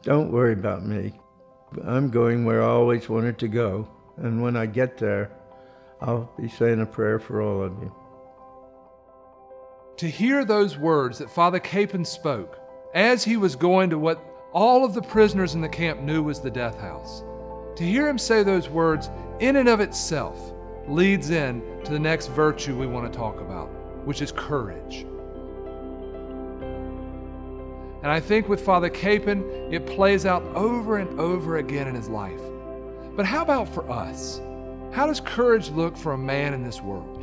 Don't worry about me. I'm going where I always wanted to go, and when I get there, I'll be saying a prayer for all of you. To hear those words that Father Kapaun spoke as he was going to what all of the prisoners in the camp knew was the death house, to hear him say those words in and of itself leads in to the next virtue we want to talk about, which is courage. And I think with Father Kapaun, it plays out over and over again in his life. But how about for us? How does courage look for a man in this world?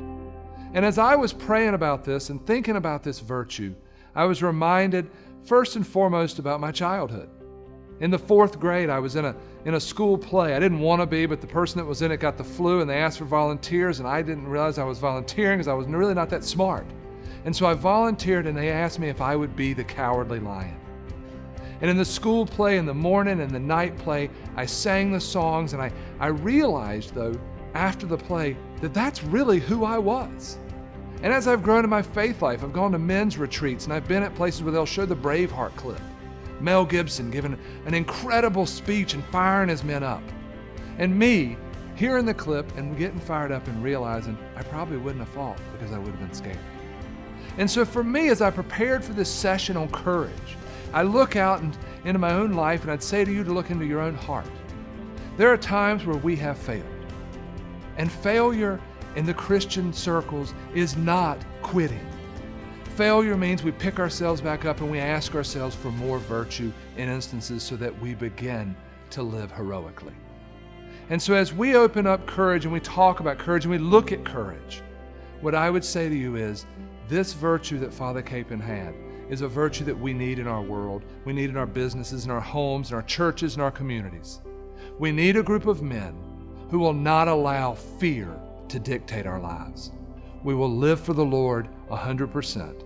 And as I was praying about this and thinking about this virtue, I was reminded first and foremost about my childhood. In the 4th grade, I was in a school play. I didn't want to be, but the person that was in it got the flu and they asked for volunteers, and I didn't realize I was volunteering because I was really not that smart. And so I volunteered, and they asked me if I would be the cowardly lion. And in the school play, in the morning and the night play, I sang the songs, and I realized, though, after the play, that that's really who I was. And as I've grown in my faith life, I've gone to men's retreats, and I've been at places where they'll show the Braveheart clip. Mel Gibson giving an incredible speech and firing his men up. And me, hearing the clip and getting fired up and realizing I probably wouldn't have fought because I would have been scared. And so for me, as I prepared for this session on courage, I look out into my own life, and I'd say to you to look into your own heart. There are times where we have failed. And failure in the Christian circles is not quitting. Failure means we pick ourselves back up and we ask ourselves for more virtue in instances so that we begin to live heroically. And so as we open up courage and we talk about courage and we look at courage, what I would say to you is this virtue that Father Kapaun had is a virtue that we need in our world, we need in our businesses, in our homes, in our churches, in our communities. We need a group of men who will not allow fear to dictate our lives. We will live for the Lord 100%,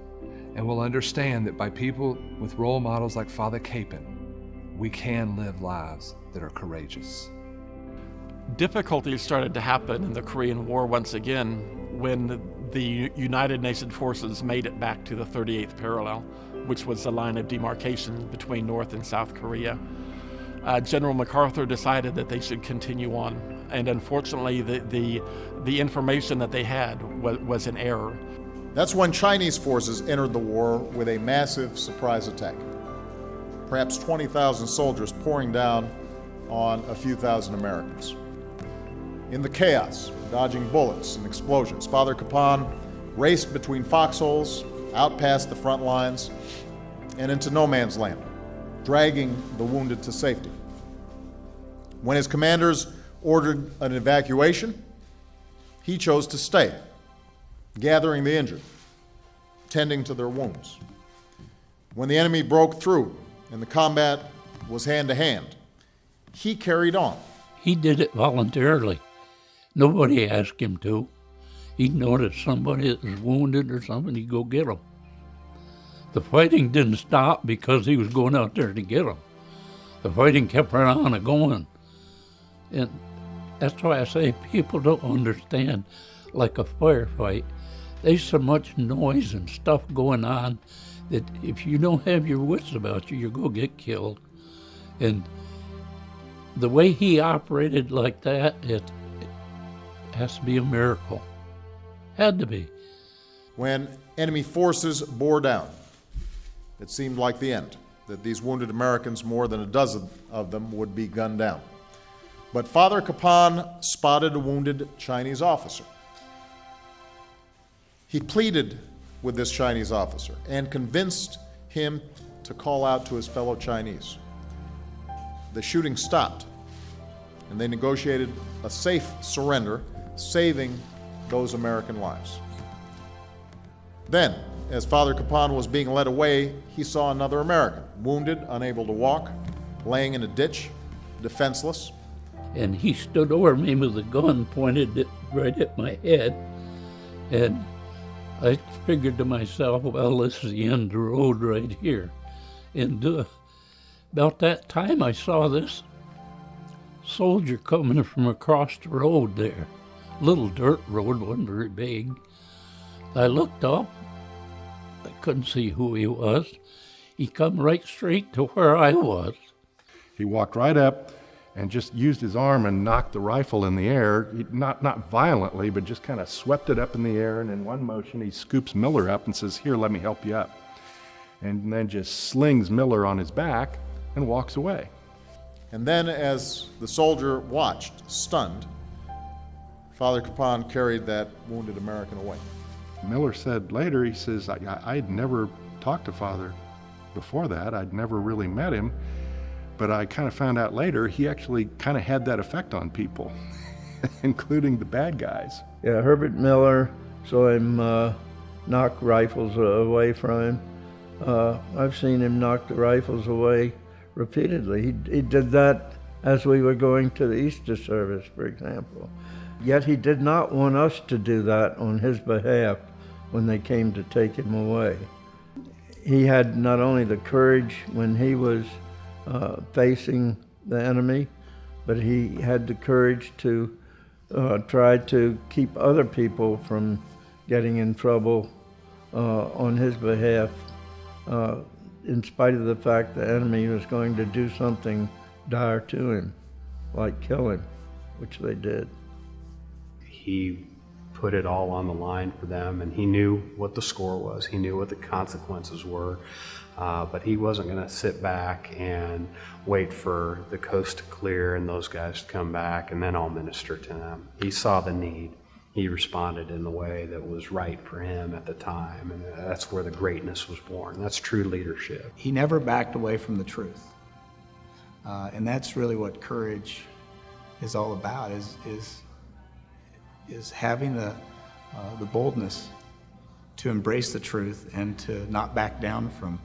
and we'll understand that by people with role models like Father Kapaun, we can live lives that are courageous. Difficulties started to happen in the Korean War once again when the United Nations forces made it back to the 38th parallel, which was the line of demarcation between North and South Korea. General MacArthur decided that they should continue on, and unfortunately the information that they had was in error. That's when Chinese forces entered the war with a massive surprise attack. Perhaps 20,000 soldiers pouring down on a few thousand Americans. In the chaos, dodging bullets and explosions, Father Kapaun raced between foxholes, out past the front lines, and into no man's land, dragging the wounded to safety. When his commanders ordered an evacuation, he chose to stay, gathering the injured, tending to their wounds. When the enemy broke through and the combat was hand-to-hand, he carried on. He did it voluntarily. Nobody asked him to. He'd notice somebody that was wounded or something, he'd go get them. The fighting didn't stop because he was going out there to get them. The fighting kept right on going. And that's why I say people don't understand, like a firefight, there's so much noise and stuff going on that if you don't have your wits about you, you're going to get killed. And the way he operated like that, it has to be a miracle. Had to be. When enemy forces bore down, it seemed like the end, that these wounded Americans, more than a dozen of them, would be gunned down. But Father Kapaun spotted a wounded Chinese officer. He pleaded with this Chinese officer and convinced him to call out to his fellow Chinese. The shooting stopped, and they negotiated a safe surrender, saving those American lives. Then, as Father Kapaun was being led away, he saw another American, wounded, unable to walk, laying in a ditch, defenseless. And he stood over me with a gun pointed it right at my head. And I figured to myself, well, this is the end of the road right here. And about that time, I saw this soldier coming from across the road there. Little dirt road, wasn't very big. I looked up. I couldn't see who he was. He come right straight to where I was. He walked right up and just used his arm and knocked the rifle in the air, not violently, but just kind of swept it up in the air, and in one motion he scoops Miller up and says, "Here, let me help you up." And then just slings Miller on his back and walks away. And then as the soldier watched, stunned, Father Kapaun carried that wounded American away. Miller said later, he says, I'd never talked to Father before that. I'd never really met him. But I kind of found out later he actually kind of had that effect on people, including the bad guys. Yeah, Herbert Miller saw him knock rifles away from him. I've seen him knock the rifles away repeatedly. He did that as we were going to the Easter service, for example. Yet he did not want us to do that on his behalf when they came to take him away. He had not only the courage when he was facing the enemy, but he had the courage to try to keep other people from getting in trouble on his behalf, in spite of the fact the enemy was going to do something dire to him, like kill him, which they did. He put it all on the line for them, and he knew what the score was. He knew what the consequences were. But he wasn't going to sit back and wait for the coast to clear and those guys to come back and then I'll minister to them. He saw the need. He responded in the way that was right for him at the time, and that's where the greatness was born. That's true leadership. He never backed away from the truth. And that's really what courage is all about, is having the boldness to embrace the truth and to not back down from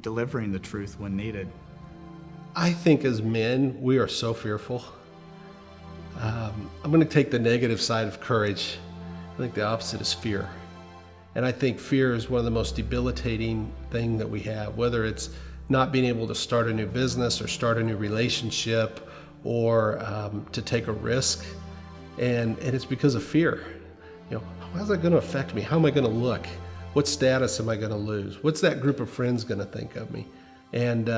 delivering the truth when needed. I think as men, we are so fearful. I'm going to take the negative side of courage. I think the opposite is fear. And I think fear is one of the most debilitating things that we have, whether it's not being able to start a new business or start a new relationship or to take a risk. And it's because of fear. You know, how's that going to affect me? How am I going to look? What status am I going to lose? What's that group of friends going to think of me? And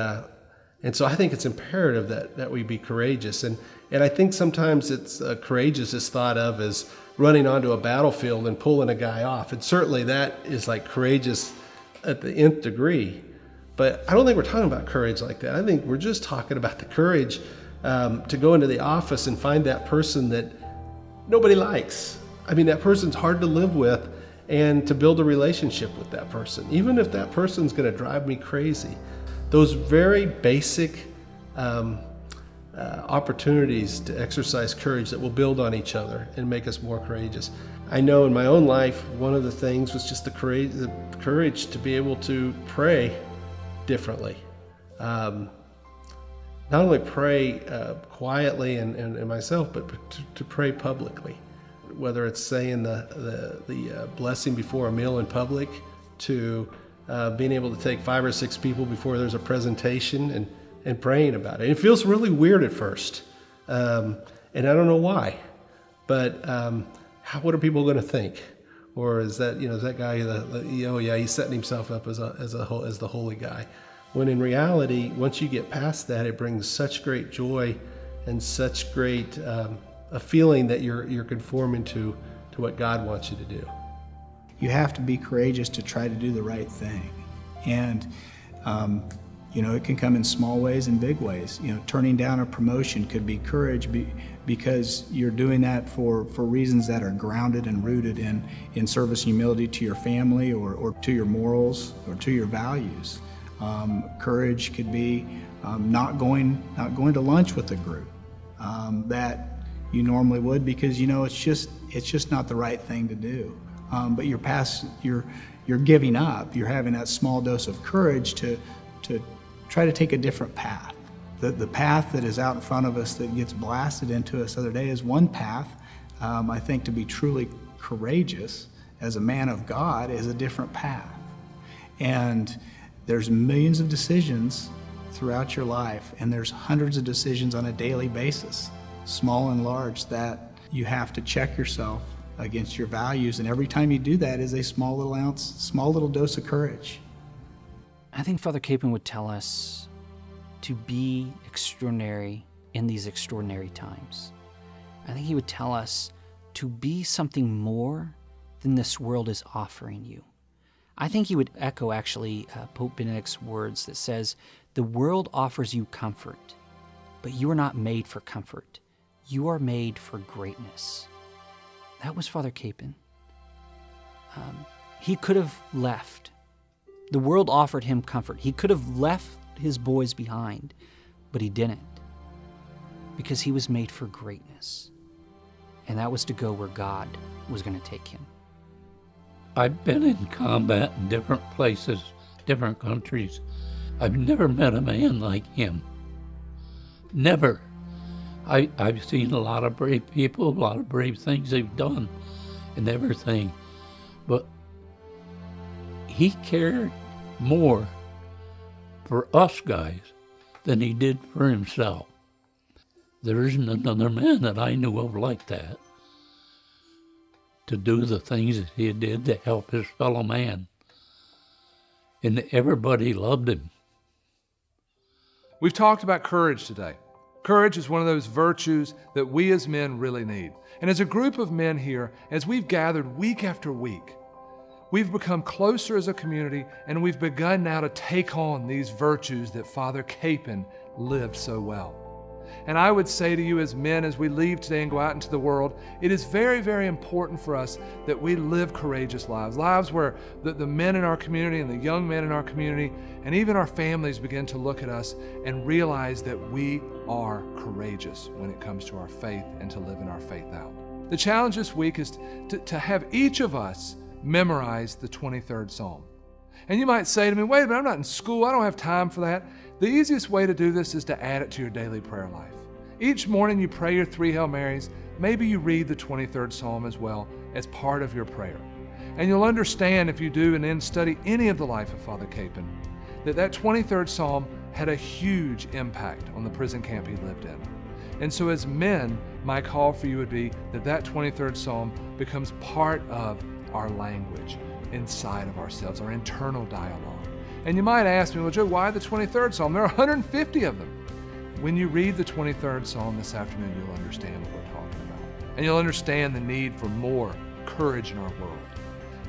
so I think it's imperative that we be courageous. And I think sometimes it's courageous is thought of as running onto a battlefield and pulling a guy off. And certainly that is like courageous at the nth degree. But I don't think we're talking about courage like that. I think we're just talking about the courage to go into the office and find that person that nobody likes. I mean, that person's hard to live with, and to build a relationship with that person, even if that person's going to drive me crazy. Those very basic opportunities to exercise courage that will build on each other and make us more courageous. I know in my own life, one of the things was just the courage to be able to pray differently. Not only pray quietly and myself, but to pray publicly. Whether it's saying the blessing before a meal in public, to being able to take 5 or 6 people before there's a presentation and praying about it. It feels really weird at first, and I don't know why, but what are people going to think? Or is that guy oh yeah, he's setting himself up as the holy guy? When in reality, once you get past that, it brings such great joy and such great a feeling that you're conforming to what God wants you to do. You have to be courageous to try to do the right thing. And, it can come in small ways and big ways. Turning down a promotion could be courage because you're doing that for reasons that are grounded and rooted in service and humility to your family or to your morals or to your values. Courage could be not going to lunch with a group that you normally would because it's just not the right thing to do. But you're giving up. You're having that small dose of courage to try to take a different path. The path that is out in front of us that gets blasted into us the other day is one path. I think to be truly courageous as a man of God is a different path. And there's millions of decisions throughout your life, and there's hundreds of decisions on a daily basis, small and large, that you have to check yourself against your values, and every time you do that is a small little dose of courage. I think Father Kapaun would tell us to be extraordinary in these extraordinary times. I think he would tell us to be something more than this world is offering you. I think he would echo actually Pope Benedict's words that says, the world offers you comfort, but you are not made for comfort. You are made for greatness. That was Father Kapaun. He could have left. The world offered him comfort. He could have left his boys behind, but he didn't, because he was made for greatness. And that was to go where God was going to take him. I've been in combat in different places, different countries. I've never met a man like him. Never. I've seen a lot of brave people, a lot of brave things they've done and everything. But he cared more for us guys than he did for himself. There isn't another man that I knew of like that, to do the things that he did to help his fellow man. And everybody loved him. We've talked about courage today. Courage is one of those virtues that we as men really need. And as a group of men here, as we've gathered week after week, we've become closer as a community, and we've begun now to take on these virtues that Father Kapaun lived so well. And I would say to you as men, as we leave today and go out into the world, it is very, very important for us that we live courageous lives. Lives where the men in our community and the young men in our community and even our families begin to look at us and realize that we are courageous when it comes to our faith and to living our faith out. The challenge this week is to have each of us memorize the 23rd Psalm. And you might say to me, wait a minute, I'm not in school, I don't have time for that. The easiest way to do this is to add it to your daily prayer life. Each morning you pray your 3 Hail Marys. Maybe you read the 23rd Psalm as well as part of your prayer. And you'll understand, if you do and then study any of the life of Father Kapaun, that 23rd Psalm had a huge impact on the prison camp he lived in. And so as men, my call for you would be that 23rd Psalm becomes part of our language inside of ourselves, our internal dialogue. And you might ask me, well, Joe, why the 23rd Psalm? There are 150 of them. When you read the 23rd Psalm this afternoon, you'll understand what we're talking about. And you'll understand the need for more courage in our world.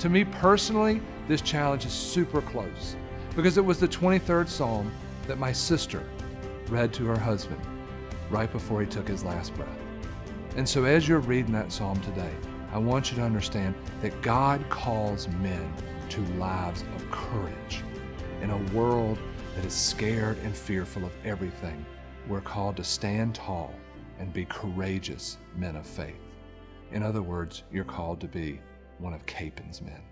To me personally, this challenge is super close, because it was the 23rd Psalm that my sister read to her husband right before he took his last breath. And so as you're reading that psalm today, I want you to understand that God calls men to lives of courage. In a world that is scared and fearful of everything, we're called to stand tall and be courageous men of faith. In other words, you're called to be one of Kapaun's men.